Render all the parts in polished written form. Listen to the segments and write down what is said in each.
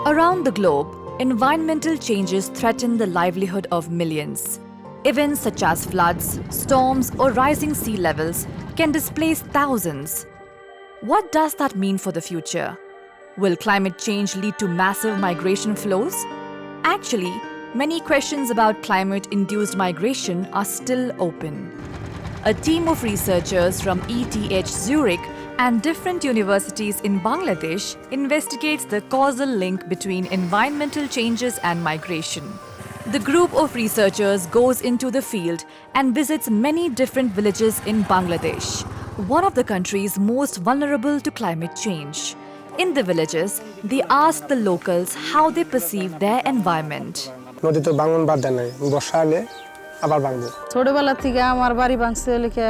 Around the globe, environmental changes threaten the livelihood of millions. Events such as floods, storms, or rising sea levels can displace thousands. What does that mean for the future? Will climate change lead to massive migration flows? Actually, many questions about climate-induced migration are still open. A team of researchers from ETH Zurich and different universities in Bangladesh investigates the causal link between environmental changes and migration. The group of researchers goes into the field and visits many different villages in Bangladesh, one of the countries most vulnerable to climate change. In the villages, they ask the locals how they perceive their environment. ছোটবেলা থেকে আমার বাড়ি ভাঙছে লিখে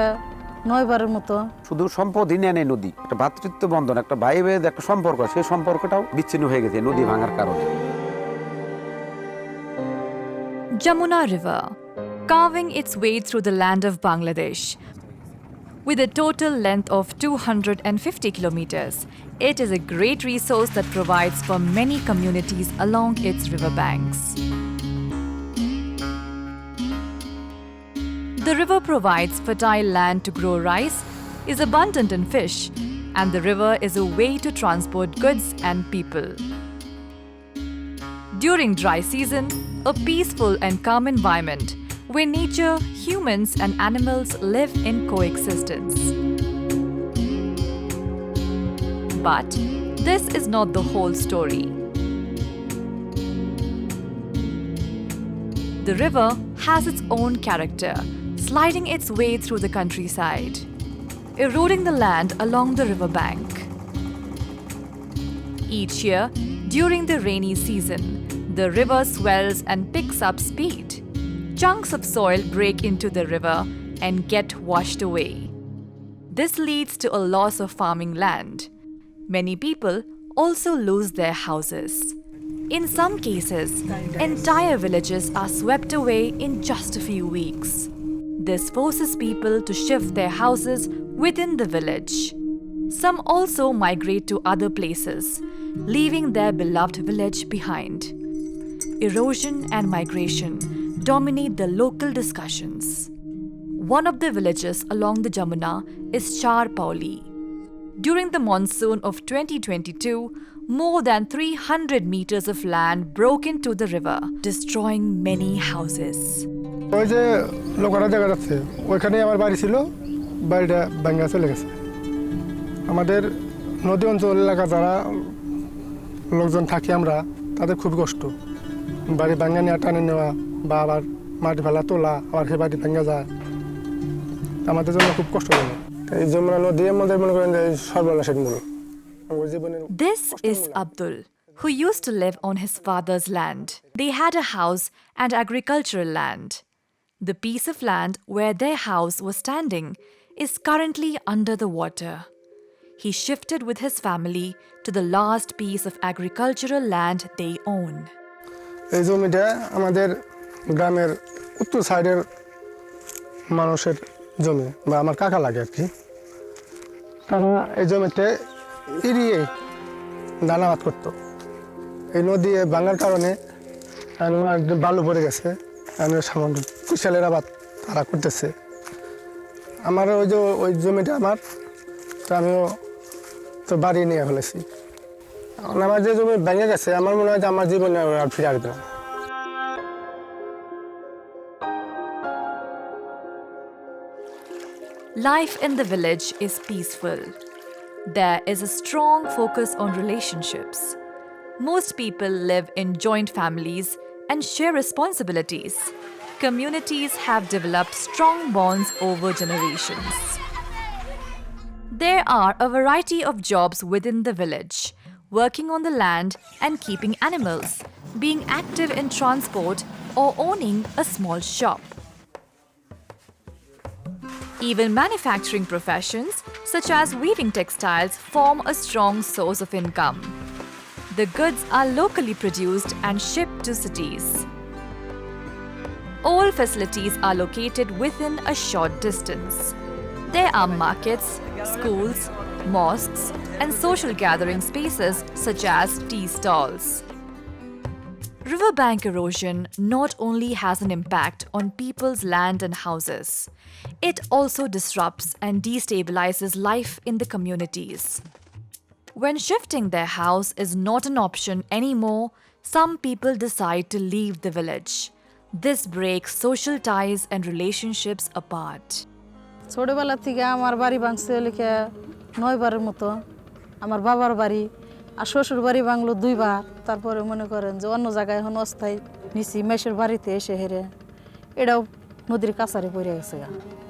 9 বারের মতো শুধু সম্পদই নেই নদী একটা ভ্রাতৃত্ব বন্ধন একটা ভাই ভাইয়ের একটা সম্পর্ক সেই সম্পর্কটাও বিচ্ছিন্ন হয়ে গেছে নদী ভাঙার কারণে Jamuna River, carving its way through the land of Bangladesh. With a total length of 250 kilometers, it is a great resource that provides for many communities along its riverbanks. The river provides fertile land to grow rice, is abundant in fish, and the river is a way to transport goods and people. During dry season, a peaceful and calm environment where nature, humans, and animals live in coexistence. But this is not the whole story. The river has its own character, sliding its way through the countryside, eroding the land along the riverbank. Each year, during the rainy season, the river swells and picks up speed. Chunks of soil break into the river and get washed away. This leads to a loss of farming land. Many people also lose their houses. In some cases, entire villages are swept away in just a few weeks. This forces people to shift their houses within the village. Some also migrate to other places, leaving their beloved village behind. Erosion and migration dominate the local discussions. One of the villages along the Jamuna is Charpauli. During the monsoon of 2022, more than 300 meters of land broke into the river, destroying many houses. ওই যে লোকেরা দেখা যাচ্ছে ওইখানেই আমার বাড়ি ছিল বাড়িটা ভাঙা চলে গেছে আমাদের নদী অঞ্চল এলাকা যারা লোকজন থাকি আমরা তাদের খুব কষ্ট বাড়ি ভাঙা নিয়ে টানে নেওয়া বা আবার মাটি ফেলা তোলা আবার সে বাড়ি ভাঙা যায় আমাদের জন্য খুব কষ্টজনক এই যমুনা নদী আমাদের মনে করেন যে সর্বনাশের মূল This is Abdul, who used to live on his father's land. They had a house and agricultural land. The piece of land where their house was standing is currently under the water. He shifted with his family to the last piece of agricultural land they own. এই জমিটা আমাদের গ্রামের উত্তর সাইডের মানুষের জমি বা আমার কাকা লাগে আর কি তারা এই জমিতে এড়িয়ে ধানাবাদ করতো এই নদী ভাঙার কারণে বালু পড়ে গেছে সামান্য কুশালের আবাদ তারা করতেছে আমার ওই জমিটা আমার তো আমিও তো বাড়ি নিয়ে ফেলেছি আমার যে জমি ভেঙে গেছে আমার মনে হয় যে আমার জীবনে আর ফিরে আসবে না Life in the village is peaceful. There is a strong focus on relationships. Most people live in joint families and share responsibilities. Communities have developed strong bonds over generations. There are a variety of jobs within the village, working on the land and keeping animals, being active in transport or owning a small shop. Even manufacturing professions, such as weaving textiles, form a strong source of income. The goods are locally produced and shipped to cities. All facilities are located within a short distance. There are markets, schools, mosques, and social gathering spaces such as tea stalls. Riverbank erosion not only has an impact on people's land and houses, it also disrupts and destabilizes life in the communities. When shifting their house is not an option anymore, some people decide to leave the village. This breaks social ties and relationships apart. ছোটবেলা থেকে আমার বাড়ি ভাঙছে লিখে 9 বারের মতো আমার বাবার বাড়ি আর শ্বশুর বাড়ি ভাঙলো 2 বার তারপরে মনে করেন যে অন্য জায়গায় এখন অস্থায়ী নিছি মেশের বাড়িতে এসে হেরে এটাও নদীর কাছারে পড়ে গেছে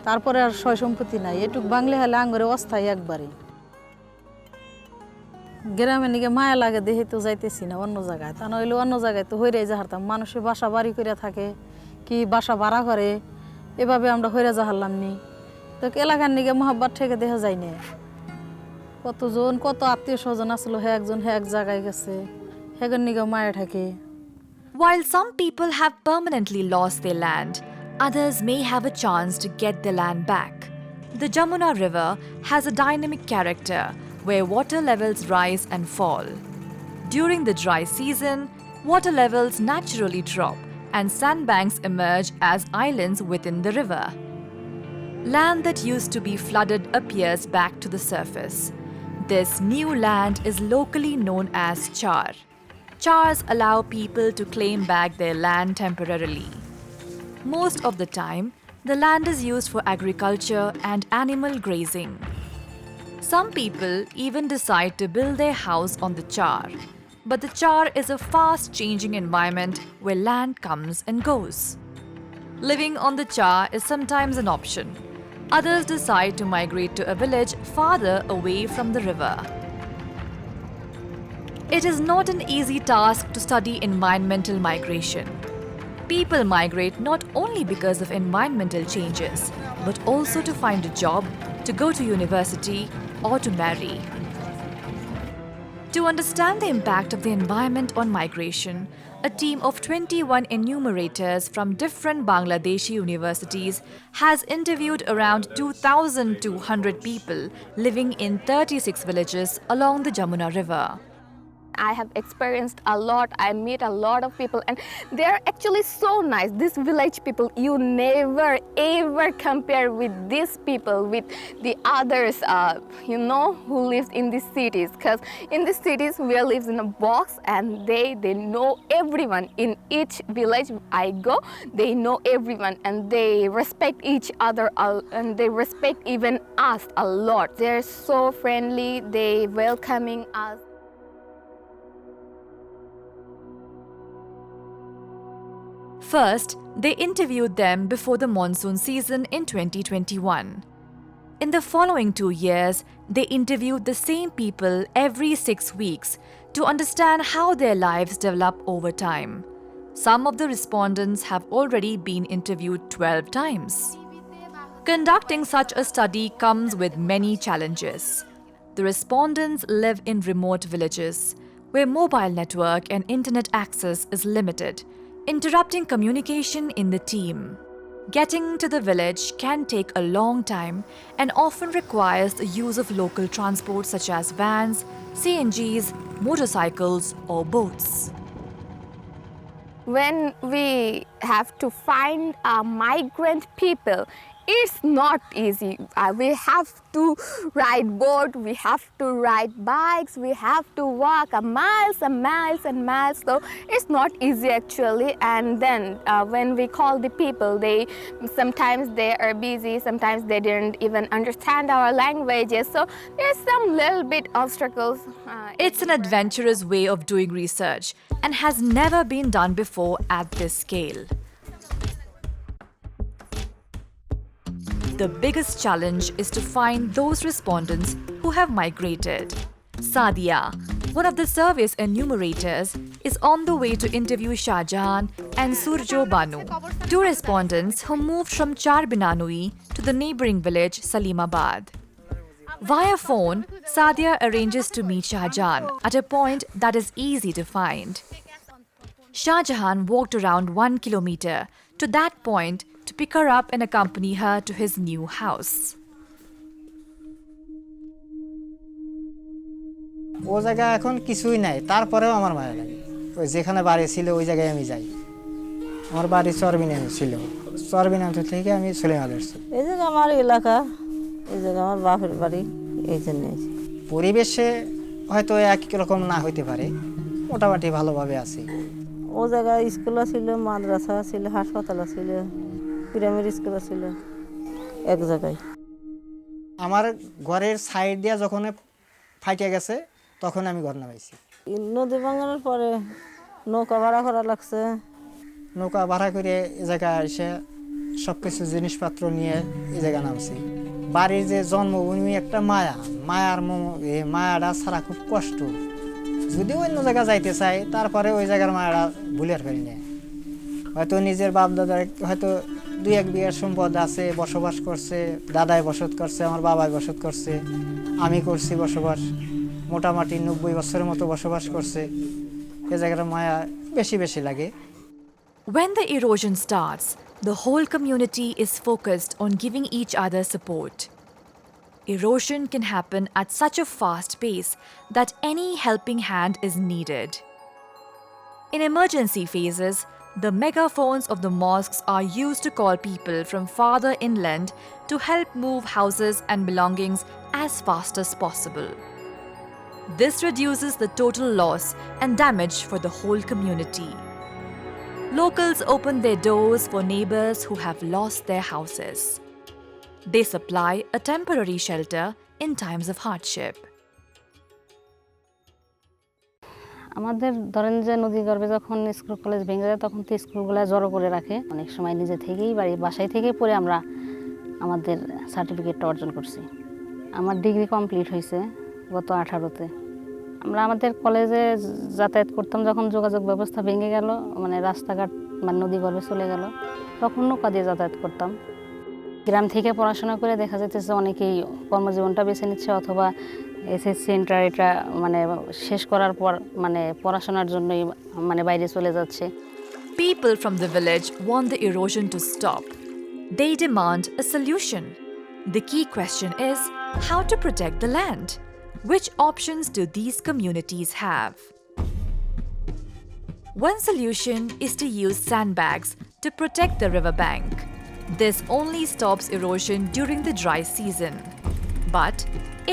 তারপরে আর সয় সম্পত্তি নাই এটুক বাংলা হলে আঙ্গরে অস্থায়ী একবারই গ্রামে নিকে মায়া লাগে দেখে তো যাইতেছি না অন্য জায়গায় তা নইলে অন্য জায়গায় তো হইরে যা হারতাম মানুষের বাসা বাড়ি করে থাকে কি বাসা ভাড়া করে এভাবে আমরা হইরে যা হারলাম নি তো এলাকার নিকে মহাব্বত থেকে দেখা যায় না কতজন কত আত্মীয় স্বজন আসলো হে একজন হে এক জায়গায় গেছে হেগর নিকে মায়া থাকে While some people have permanently lost their land, others may have a chance to get their land back. The Jamuna River has a dynamic character where water levels rise and fall. During the dry season, water levels naturally drop and sandbanks emerge as islands within the river. Land that used to be flooded appears back to the surface. This new land is locally known as char. Chars allow people to claim back their land temporarily. Most of the time, the land is used for agriculture and animal grazing. Some people even decide to build their house on the char. But the char is a fast-changing environment where land comes and goes. Living on the char is sometimes an option. Others decide to migrate to a village farther away from the river. It is not an easy task to study environmental migration. People migrate not only because of environmental changes, but also to find a job, to go to university, or to marry. To understand the impact of the environment on migration, a team of 21 enumerators from different Bangladeshi universities has interviewed around 2,200 people living in 36 villages along the Jamuna River. I have experienced a lot. I meet a lot of people and they're actually so nice. These village people, you never ever compare with these people, with the others, who lives in the cities. Because in the cities, we live in a box and they know everyone. In each village I go, they know everyone and they respect each other and they respect even us a lot. They're so friendly, they welcoming us. First, they interviewed them before the monsoon season in 2021. In the following 2 years, they interviewed the same people every 6 weeks to understand how their lives develop over time. Some of the respondents have already been interviewed 12 times. Conducting such a study comes with many challenges. The respondents live in remote villages where mobile network and internet access is limited, interrupting communication in the team. Getting to the village can take a long time and often requires the use of local transport such as vans, CNGs, motorcycles or boats. When we have to find migrant people, it's not easy. We have to ride boat, we have to ride bikes, we have to walk miles and miles and miles. So it's not easy actually. And then when we call the people, sometimes they are busy, sometimes they didn't even understand our languages. So there's some little bit obstacles. It's an adventurous way of doing research and has never been done before at this scale. The biggest challenge is to find those respondents who have migrated. Sadia, one of the survey's enumerators, is on the way to interview Shahjahan and Surjo Banu, 2 respondents who moved from Charbinanui to the neighboring village Salimabad. Via phone, Sadia arranges to meet Shahjahan at a point that is easy to find. Shahjahan walked around 1 kilometer to that point to pick her up and accompany her to his new house. ও জায়গা এখন কিছুই নাই তারপরেও আমার মায়া লাগে ওই যেখানে বাড়ি ছিল ওই জায়গায় আমি যাই। আমার বাড়ি চরবিনামে ছিল, চরবিনাম থেকে আমি সুলেমান আসছি। এই জায়গা আমার এলাকা, এই জায়গা আমার বাপের বাড়ি, এই জন্য পরিবেশে হয়তো একই রকম না হইতে পারে, মোটামুটি ভালোভাবে আছি। ও জায়গায় স্কুল ছিল, মাদ্রাসা ছিল, হাসপাতাল ছিল, প্রাইমারি স্কুল ছিল এক জায়গায়। আমার ঘরের সাইড দিয়ে যখন ফাইটে গেছে তখন আমি ঘর নামাইছি। নদী ভাঙানোর পরে নৌকা ভাড়া করা লাগছে। নৌকা ভাড়া করে এ জায়গায় এসে সব কিছু জিনিসপত্র নিয়ে এই জায়গায় নামছি। বাড়ির যে জন্মভূমি একটা মায়া, মায়াটা ছাড়া খুব কষ্ট। যদি অন্য জায়গায় যাইতে চাই তারপরে ওই জায়গার মায়াটা ভুলের ফেলি না। হয়তো নিজের বাপ দাদার হয়তো 2-1 বিঘার সম্পদ আছে, বসবাস করছে, দাদাই বসত করছে, আমার বাবাই বসত করছে, আমি করছি বসবাস, মোটামুটি 90 বছরের মতো বসবাস করছে। এ জায়গার মায়া বেশি বেশি লাগে। When the erosion starts, the whole community is focused on giving each other support. Erosion can happen at such a fast pace that any helping hand is needed. In emergency phases, the megaphones of the mosques are used to call people from farther inland to help move houses and belongings as fast as possible. This reduces the total loss and damage for the whole community. Locals open their doors for neighbors who have lost their houses. They supply a temporary shelter in times of hardship. আমাদের ধরেন যে নদী গর্ভে যখন school college ভেঙে যায় তখন তো স্কুলগুলো জড়ো করে রাখে। অনেক সময় নিজে থেকেই বাসায় থেকেই পড়ে আমরা আমাদের সার্টিফিকেটটা অর্জন করছি। আমার ডিগ্রি কমপ্লিট হয়েছে গত 18-তে। আমরা আমাদের কলেজে যাতায়াত করতাম যখন যোগাযোগ ব্যবস্থা ভেঙে গেল, মানে রাস্তাঘাট মানে নদী গর্ভে চলে গেল, তখন নৌকা দিয়ে যাতায়াত করতাম। গ্রাম থেকে পড়াশোনা করে দেখা যাচ্ছে অনেকেই কর্মজীবনটা বেছে নিচ্ছে, অথবা এসএসসি ইন্টার এটা মানে শেষ করার পর মানে পড়াশোনার জন্যই মানে বাইরে চলে যাচ্ছে। People from the village want the erosion to stop. They demand a solution. The key question is how to protect the land. Which options do these communities have? One solution is to use sandbags to protect the riverbank. This only stops erosion during the dry season. But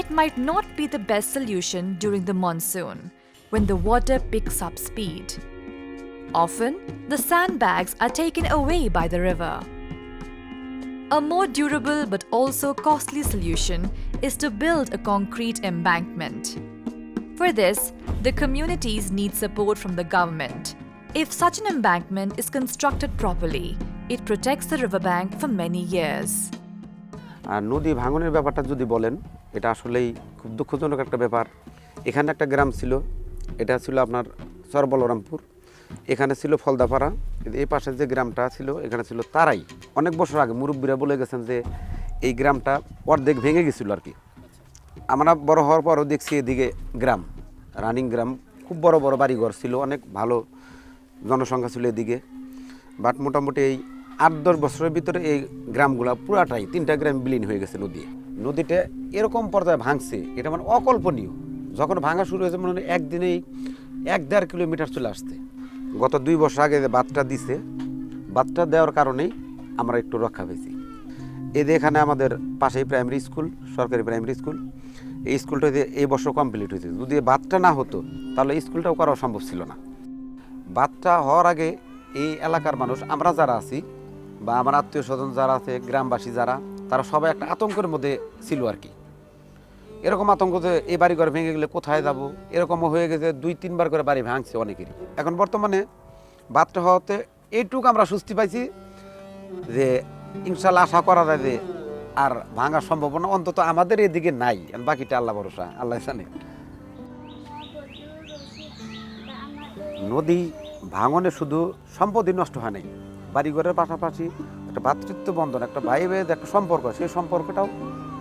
it might not be the best solution during the monsoon, when the water picks up speed. Often, the sandbags are taken away by the river. A more durable but also costly solution is to build a concrete embankment. For this, the communities need support from the government. If such an embankment is constructed properly, it protects the riverbank for many years. আর নদী ভাঙনের ব্যাপারটা যদি বলেন, এটা আসলেই খুব দুঃখজনক একটা ব্যাপার। এখানে একটা গ্রাম ছিল, এটা ছিল আপনার সরবলরামপুর, এখানে ছিল ফলদাপাড়া, এই পাশে যে গ্রামটা ছিল এখানে ছিল তারাই। অনেক বছর আগে মুরব্বীরা বলে গেছেন যে এই গ্রামটা অর্ধেক ভেঙে গেছিল আর কি। আমরা বড় হওয়ার পরও দেখছি এদিকে গ্রাম, রানিং গ্রাম, খুব বড় বড় বাড়িঘর ছিল, অনেক ভালো জনসংখ্যা ছিল এদিকে। বাট মোটামুটি এই 8-10 বছরের ভিতরে এই গ্রামগুলা পুরাটাই 3টা গ্রাম বিলীন হয়ে গেছে নদীটা এরকম পর্যায়ে ভাঙছে, এটা মানে অকল্পনীয়। যখন ভাঙা শুরু হয়েছে মনে হয় একদিনেই 1-1.5 কিলোমিটার চলে আসছে। গত 2 বছর আগে যে বাঁধটা দিছে, বাঁধটা দেওয়ার কারণেই আমরা একটু রক্ষা পেয়েছি। এখানে আমাদের পাশেই প্রাইমারি স্কুল, সরকারি প্রাইমারি স্কুল, এই স্কুলটা এই বছর কমপ্লিট হয়েছে। যদি বাঁধটা না হতো তাহলে স্কুলটাও করা সম্ভব ছিল না। বাঁধটা হওয়ার আগে এই এলাকার মানুষ, আমরা যারা আছি বা আমার আত্মীয় স্বজন যারা আছে, গ্রামবাসী যারা, তারা সবাই একটা আতঙ্কের মধ্যে ছিল আর কি। এরকম আতঙ্ক যে এই বাড়ি ঘর ভেঙে গেলে কোথায় যাব, এরকমও হয়ে গেছে। 2-3 বার করে বাড়ি ভাঙছে অনেকেরই। এখন বর্তমানে বাঁধটা হওয়াতে এইটুকু আমরা স্বস্তি পাইছি যে ইনশাল্লাহ আশা করা যায় যে আর ভাঙার সম্ভাবনা অন্তত আমাদের এদিকে নাই। বাকিটা আল্লাহ ভরসা, আল্লাহ জানে। নদী ভাঙনে শুধু সম্পত্তি নষ্ট হয় নাই, বাড়িঘরের পাশাপাশি একটা ভ্রাতৃত্ব বন্ধন, একটা ভাই ভাইয়ের একটা সম্পর্ক, সেই সম্পর্কটাও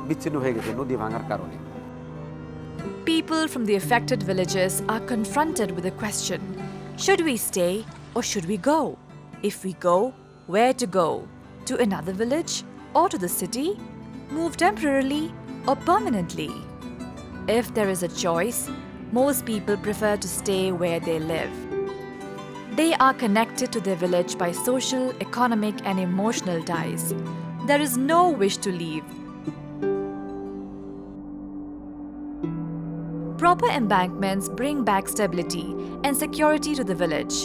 বিচ্ছিন্ন হয়ে গেছে নদী ভাঙার কারণে। People from the affected villages are confronted with a question: should we stay or should we go? If we go, where to go? To another village or to the city? Move temporarily or permanently? If there is a choice, most people prefer to stay where they live. They are connected to their village by social, economic, and emotional ties. There is no wish to leave. Proper embankments bring back stability and security to the village.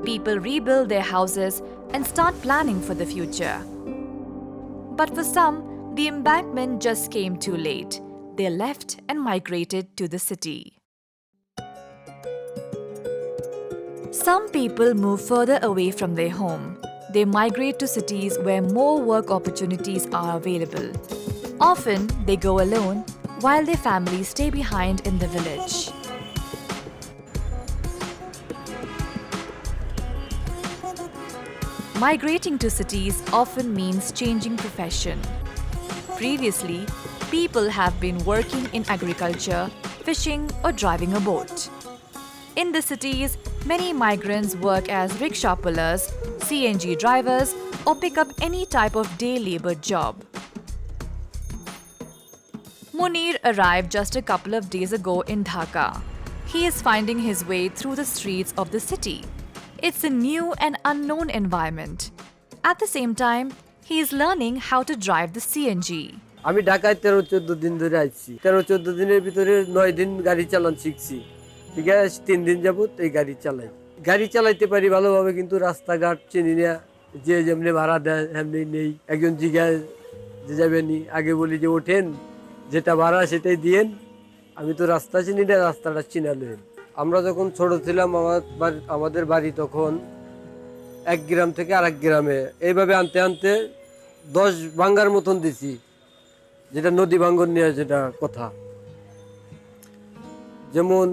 People rebuild their houses and start planning for the future. But for some, the embankment just came too late. They left and migrated to the city. Some people move further away from their home. They migrate to cities where more work opportunities are available. Often, they go alone, while their families stay behind in the village. Migrating to cities often means changing profession. Previously, people have been working in agriculture, fishing, or driving a boat. In the cities, many migrants work as rickshaw pullers, CNG drivers, or pick up any type of day labor job. Munir arrived just a couple of days ago in Dhaka. He is finding his way through the streets of the city. It's a new and unknown environment. At the same time, he is learning how to drive the CNG. আমি ঢাকায় 13-14 দিন ধরে আইছি 13-14 দিনের ভিতরে 9 দিন গাড়ি চালান শিখছি ঠিক আছে 3 দিন যাবত এই গাড়ি চালাই গাড়ি চালাইতে পারি ভালোভাবে কিন্তু রাস্তাঘাট চিনি না যে যেমনি ভাড়া দেয় এমনি নেই একজন জিজ্ঞাসা যে যাবেনি আগে বলি যে ওঠেন যেটা ভাড়া সেটাই দিয়েন আমি তো রাস্তা চিনি না রাস্তাটা চিনালেন আমরা যখন ছোট ছিলাম আমাদের বাড়ি তখন এক গ্রাম থেকে আরেক গ্রামে এইভাবে আনতে আনতে 10 ভাঙ্গার মতন দিছি যেটা নদী ভাঙ্গন নিয়ে যেটা কথা যেমন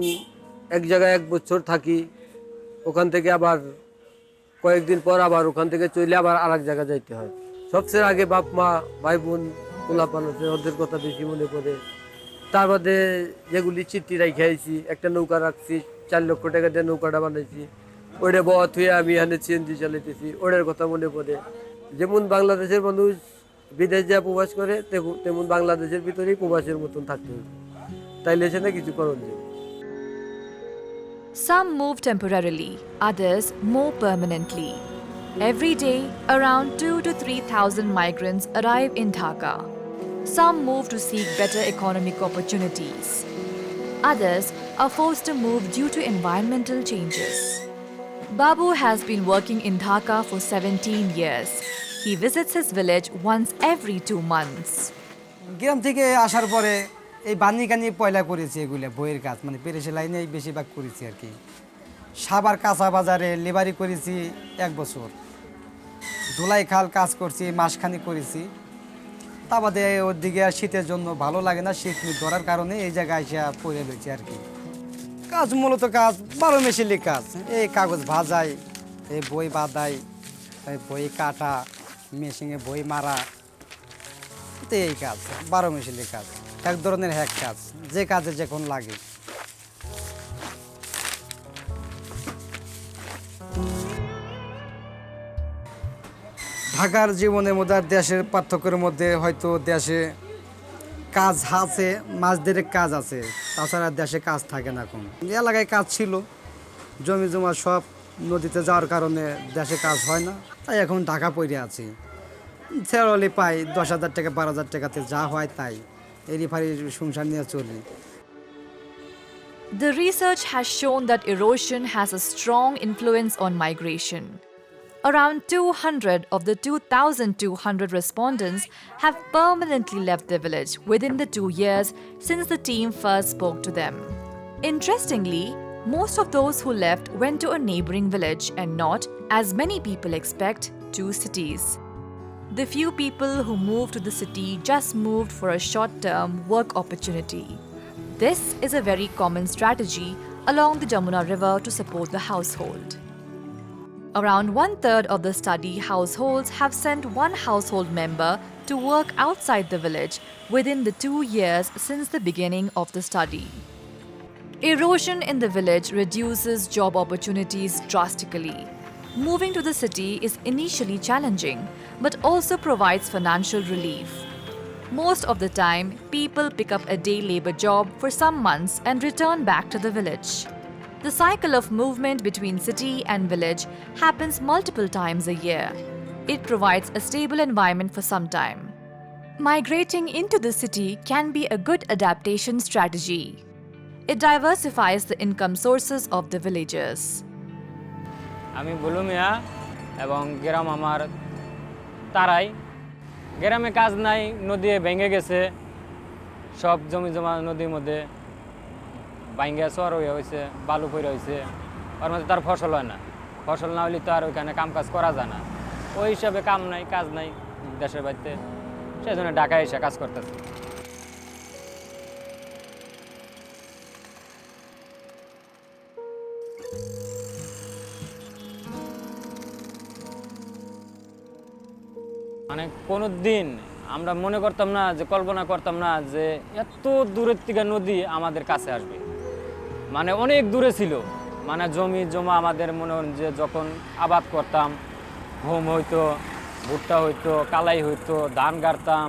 এক জায়গায় এক বছর থাকি ওখান থেকে আবার কয়েকদিন পর আবার ওখান থেকে চলে আবার আরেক জায়গায় যাইতে হয় সবচেয়ে আগে বাপ মা ভাই বোন পোলাপান আছে ওদের কথা বেশি মনে পড়ে তার বাদে যেগুলি চিঠি রাখি আইছি একটা নৌকা রাখছি 4 লক্ষ টাকা দিয়ে নৌকাটা বানাইছি ওইটা বত হয়ে আমি এখানে সিএনজি চালাইতেছি ওটার কথা মনে পড়ে যেমন বাংলাদেশের মানুষ বিদেশ যা প্রবাস করে তেমন বাংলাদেশের ভিতরেই প্রবাসের মতন থাকতে হবে তাইলে সেটা কিছু করণ নেই Some move temporarily, others more permanently. Every day, around 2,000 to 3,000 migrants arrive in Dhaka. Some move to seek better economic opportunities. Others are forced to move due to environmental changes. Babu has been working in Dhaka for 17 years. He visits his village once every 2 months. গ্রাম থেকে আসার পরে এই বানি কানি পয়লা করেছি এগুলো বইয়ের কাজ মানে পেরেছে লাইনে বেশিরভাগ করেছি আর কি সাবার কাঁচা বাজারে লেবারি করেছি 1 বছর ধুলাই খাল কাজ করছি মাসখানি করেছি তা বাদে ওর দিকে শীতের জন্য ভালো লাগে না শীত ধরার কারণে এই জায়গায় এসে পড়ে রয়েছে আর কি কাজ মূলত কাজ 12 মেশিলি কাজ এই কাগজ ভাজাই এই বই বাঁধাই এই বই কাটা মেশিনে বই মারা তো এই কাজ 12 মেশিলি কাজ এক ধরনের হ্যাক কাজ যে কাজে যখন লাগে ঢাকার জীবনের মধ্যে আর দেশের পার্থক্যের মধ্যে হয়তো দেশে কাজ আছে মাছ ধরে কাজ আছে তাছাড়া দেশে কাজ থাকে না এখন এলাকায় কাজ ছিল জমি জমা সব নদীতে যাওয়ার কারণে দেশে কাজ হয় না তাই এখন ঢাকা পড়ে আছি স্যালারি পাই 10,000 টাকা 12,000 টাকাতে যা হয় তাই এরই ফারি সংসার নিয়ে চলি The research has shown that erosion has a strong influence on migration. Around 200 of the 2,200 respondents have permanently left their village within the 2 years since the team first spoke to them. Interestingly, most of those who left went to a neighboring village and not, as many people expect, to cities. The few people who moved to the city just moved for a short-term work opportunity. This is a very common strategy along the Jamuna River to support the household. Around 1/3 of the study households have sent one household member to work outside the village within the 2 years since the beginning of the study. Erosion in the village reduces job opportunities drastically. Moving to the city is initially challenging, but also provides financial relief. Most of the time, people pick up a day labor job for some months and return back to the village. The cycle of movement between city and village happens multiple times a year. It provides a stable environment for some time. Migrating into the city can be a good adaptation strategy. It diversifies the income sources of the villagers. আমি বুলুমিয়া এবং গ্রাম আমার তারাই গ্রামে কাজ নাই নদী ভেঙে গেছে সব জমি জমা নদীর মধ্যে ভাঙ্গা চর হয়ে হয়েছে বালু পড়ে হয়েছে ওর মধ্যে তার ফসল হয় না ফসল না হলে তো আর ওইখানে কাম কাজ করা যায় না ওই হিসাবে কাম নাই কাজ নাই দেশের বাড়িতে সেই জন্য ঢাকায় এসে কাজ করতেছে মানে কোনো দিন আমরা মনে করতাম না যে কল্পনা করতাম না যে এত দূরের থেকে নদী আমাদের কাছে আসবে মানে অনেক দূরে ছিল মানে জমি জমা আমাদের মনে হয় যে যখন আবাদ করতাম গম হইতো ভুট্টা হইতো কালাই হইতো ধান গাড়তাম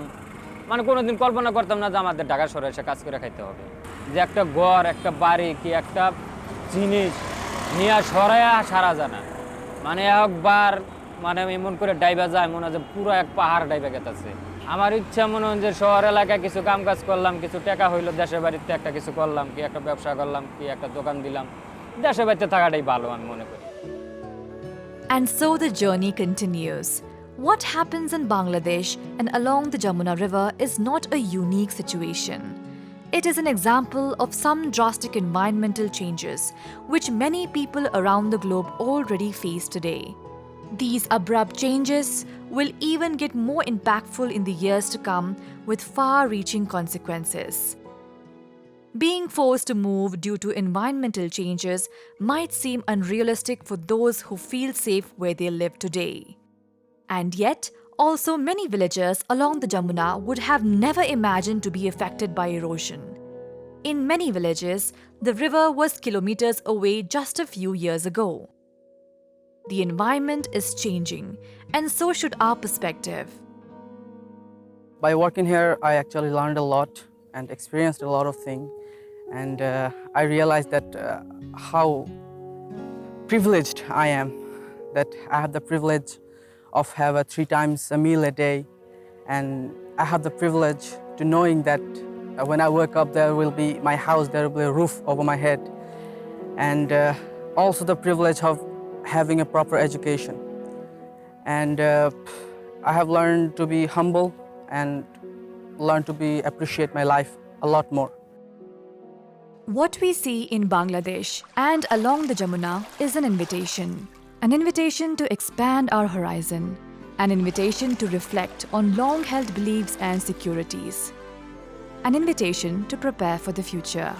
মানে কোনোদিন কল্পনা করতাম না যে আমাদের ঢাকা শহরে এসে কাজ করে খাইতে হবে যে একটা ঘর একটা বাড়ি কি একটা জিনিস নিয়ে সরাইয়া সারা জানা মানে একবার মানে এমন করে ডাইবা যায় মনে হয় যে পুরো এক পাহাড় ডাইবা গেতেছে আমার ইচ্ছা মনে হয় যে শহর এলাকায় কিছু কাম কাজ করলাম কিছু টাকা হইলো দেশের বাড়িতে একটা কিছু করলাম কি একটা ব্যবসা করলাম কি একটা দোকান দিলাম দেশের বাড়িতে থাকাটাই ভালো আমি মনে করি And so the journey continues. What happens in Bangladesh and along the Jamuna River is not a unique situation. It is an example of some drastic environmental changes which many people around the globe already face today. These abrupt changes will even get more impactful in the years to come with far-reaching consequences. Being forced to move due to environmental changes might seem unrealistic for those who feel safe where they live today. And yet, also many villagers along the Jamuna would have never imagined to be affected by erosion. In many villages, the river was kilometers away just a few years ago. The environment is changing, and so should our perspective. By working here, I actually learned a lot and experienced a lot of things. And I realized that how privileged I am, that I have the privilege of have 3 times a meal a day. And I have the privilege to knowing that when I wake up, there will be my house, there will be a roof over my head. And also the privilege of having a proper education. And I have learned to be humble and learn to appreciate my life a lot more. What we see in Bangladesh and along the Jamuna is an invitation to expand our horizon, an invitation to reflect on long-held beliefs and securities, an invitation to prepare for the future.